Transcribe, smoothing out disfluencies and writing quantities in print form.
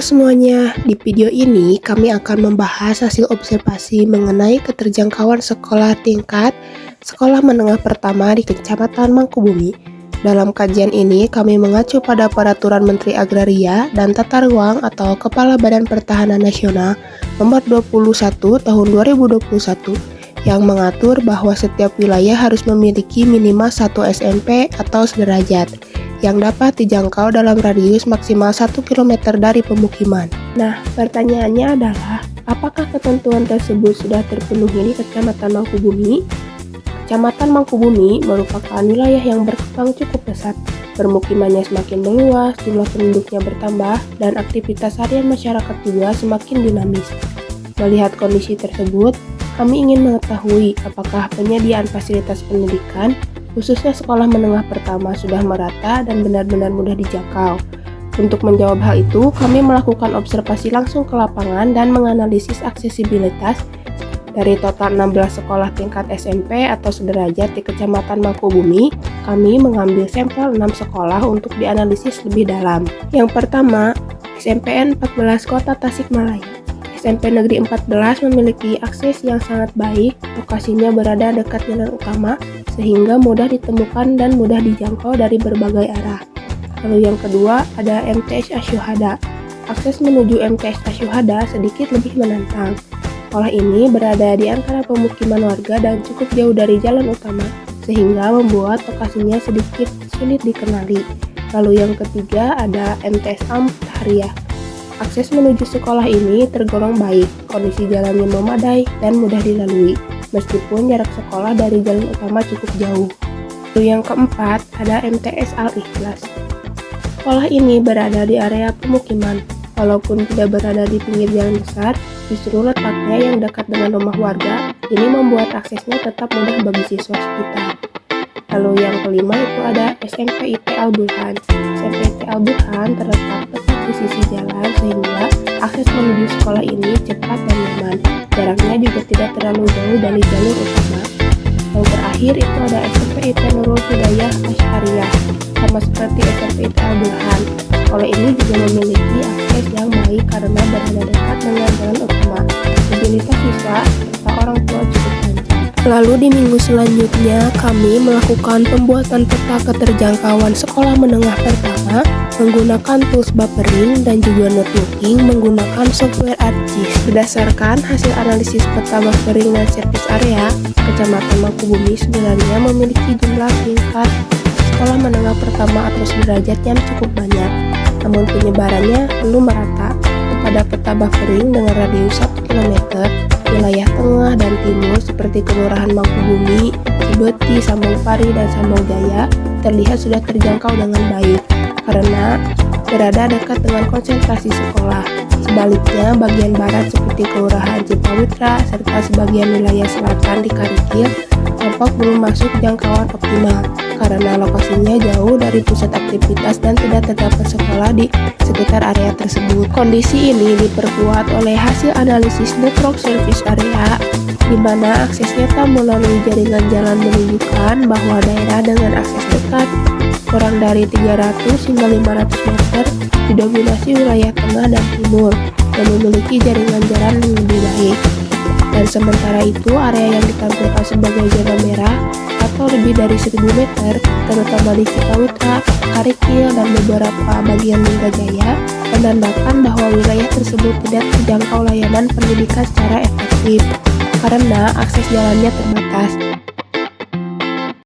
semuanya, di video ini kami akan membahas hasil observasi mengenai keterjangkauan sekolah tingkat sekolah menengah pertama di Kecamatan Mangkubumi. Dalam kajian ini kami mengacu pada Peraturan Menteri Agraria dan Tata Ruang atau Kepala Badan Pertahanan Nasional Nomor 21 Tahun 2021 yang mengatur bahwa setiap wilayah harus memiliki minimal 1 SMP atau sederajat yang dapat dijangkau dalam radius maksimal 1 km dari pemukiman. Nah, pertanyaannya adalah, apakah ketentuan tersebut sudah terpenuhi di Kecamatan Mangkubumi? Kecamatan Mangkubumi merupakan wilayah yang berkembang cukup pesat. Permukimannya semakin meluas, jumlah penduduknya bertambah, dan aktivitas harian masyarakat juga semakin dinamis. Melihat kondisi tersebut, kami ingin mengetahui apakah penyediaan fasilitas pendidikan khususnya sekolah menengah pertama sudah merata dan benar-benar mudah dijangkau. Untuk menjawab hal itu, kami melakukan observasi langsung ke lapangan dan menganalisis aksesibilitas dari total 16 sekolah tingkat SMP atau sederajat di Kecamatan Mangkubumi. Kami mengambil sampel 6 sekolah untuk dianalisis lebih dalam. Yang pertama, SMPN 14 Kota Tasikmalaya. SMP Negeri 14 memiliki akses yang sangat baik, lokasinya berada dekat jalan utama, sehingga mudah ditemukan dan mudah dijangkau dari berbagai arah. Lalu yang kedua, ada MTS Asyuhada. Akses menuju MTS Asyuhada sedikit lebih menantang. Sekolah ini berada di antara pemukiman warga dan cukup jauh dari jalan utama, sehingga membuat lokasinya sedikit sulit dikenali. Lalu yang ketiga, ada MTS Al-Mutahariyah. Akses menuju sekolah ini tergolong baik, kondisi jalannya memadai dan mudah dilalui, meskipun jarak sekolah dari jalan utama cukup jauh. Lalu yang keempat, ada MTS Al-Ikhlas. Sekolah ini berada di area pemukiman, walaupun tidak berada di pinggir jalan besar, justru letaknya yang dekat dengan rumah warga, ini membuat aksesnya tetap mudah bagi siswa sekitar. Lalu yang kelima itu ada SMP IT Al-Burhan. SMP IT Al-Burhan terletak tepat di sisi jalan sehingga akses menuju sekolah ini cepat dan nyaman. Jaraknya juga tidak terlalu jauh dari jalur utama. Yang terakhir itu ada SMP IT Nurul Hidayah Asy'ariyah. Sama seperti SMP IT Al-Burhan, sekolah ini juga memiliki akses yang baik karena berada dekat dengan jalan utama. Mobilitas siswa serta orang tua cukup lancar. Lalu di minggu selanjutnya kami melakukan pembuatan peta keterjangkauan sekolah menengah pertama menggunakan tools buffering dan juga networking menggunakan software ArcGIS. Berdasarkan hasil analisis peta buffering dan service area, Kecamatan Mangkubumi sebenarnya memiliki jumlah tingkat sekolah menengah pertama atau sederajat yang cukup banyak, namun penyebarannya belum merata. Pada peta buffering dengan radius 1 km, wilayah tengah dan timur seperti Kelurahan Mangkubumi, Cibeti, Sambong-Pari, dan Sambong-Jaya terlihat sudah terjangkau dengan baik karena berada dekat dengan konsentrasi sekolah. Sebaliknya, bagian barat seperti Kelurahan Cipawitra serta sebagian wilayah selatan di Karikil tampak belum masuk jangkauan optimal karena lokasinya jauh dari pusat aktivitas dan tidak terdapat sekolah di sekitar area tersebut. Kondisi ini diperkuat oleh hasil analisis network service area, di mana aksesnya tak melalui jaringan jalan menunjukkan bahwa daerah dengan akses dekat kurang dari 300 hingga 500 meter didominasi wilayah tengah dan timur yang memiliki jaringan jalan yang lebih baik. Dan sementara itu, area yang ditampilkan sebagai zona merah atau lebih dari 1000 meter, terutama di Cipawitra, Karikil, dan beberapa bagian Linggajaya, menandakan bahwa wilayah tersebut tidak terjangkau layanan pendidikan secara efektif karena akses jalannya terbatas.